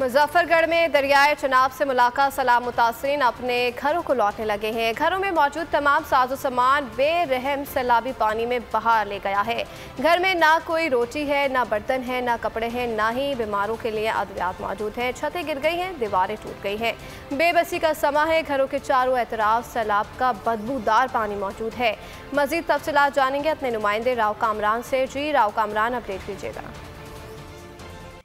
मुजफ्फरगढ़ में दरियाए चनाब से मुलाकात सलाम मुतासरीन अपने घरों को लौटने लगे हैं। घरों में मौजूद तमाम साजो सामान बेरहम सैलाबी पानी में बहा ले गया है। घर में ना कोई रोटी है, ना बर्तन है, ना कपड़े हैं, ना ही बीमारों के लिए अद्वियात मौजूद हैं। छतें गिर गई हैं, दीवारें टूट गई हैं। बेबसी का समा है। घरों के चारों एतराफ सैलाब का बदबूदार पानी मौजूद है। मजीद तफसीलात जानेंगे अपने नुमाइंदे राव कामरान से। जी राव कामरान, अपडेट कीजिएगा।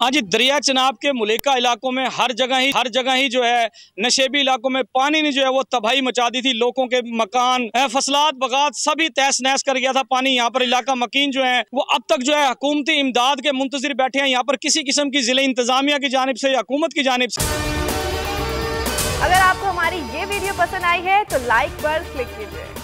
हाँ जी, दरिया चनाब के मुलेका इलाकों में हर जगह ही जो है नशेबी इलाकों में पानी ने जो है वो तबाही मचा दी थी। लोगों के मकान, फसलात, बगात सभी तहस नहस कर गया था पानी। यहाँ पर इलाका मकीन जो है वो अब तक जो है हुकूमती इमदाद के मुंतजिर बैठे हैं। यहाँ पर किसी किस्म की जिले इंतजामिया की जानिब से या हुकूमत की जानिब से। अगर आपको हमारी ये वीडियो पसंद आई है तो लाइक पर क्लिक कीजिए।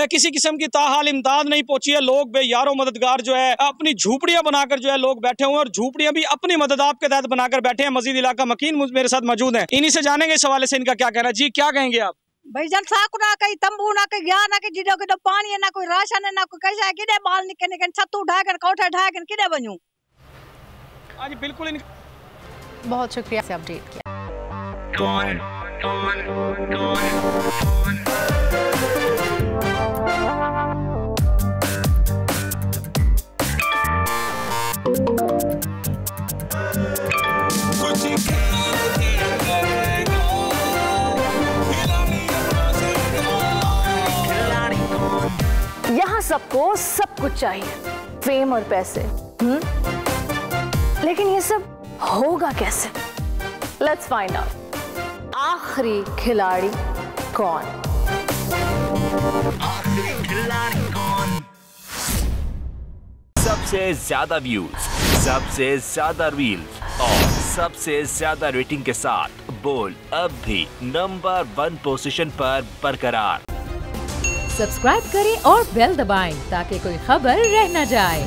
किसी किस्म की ताहाल इमदाद नहीं पहुंची है। लोग बेयारो मददगार जो है अपनी झूपड़ियां बनाकर जो है लोग बैठे हुए हैं और झूपड़ियां भी अपनी मदद आपके तहत बनाकर बैठे हैं। मजीद इलाका मकीन मेरे साथ मौजूद हैं, इन्हीं से जानेंगे इस हवाले से इनका क्या कहना है। जी, क्या कहेंगे आप? भाई जन साकु ना कहीं तंबू ना कहीं गया ना कहीं जिडो के पानी है, ना कोई राशन है, ना कोई कैसा है। किधे बाल निकल छत उठा कर कोठा उठा कर किधे बनूं? आज बिल्कुल बहुत शुक्रिया से अपडेट किया। यहाँ सबको सब कुछ चाहिए, फेम और पैसे। लेकिन ये सब होगा कैसे? Let's find out. आखिरी खिलाड़ी कौन? सबसे ज्यादा व्यूज, सबसे ज्यादा रील्स और सबसे ज्यादा रेटिंग के साथ बोल अब भी नंबर 1 पोजीशन पर बरकरार। सब्सक्राइब करें और बेल दबाएं ताकि कोई खबर रह न जाए।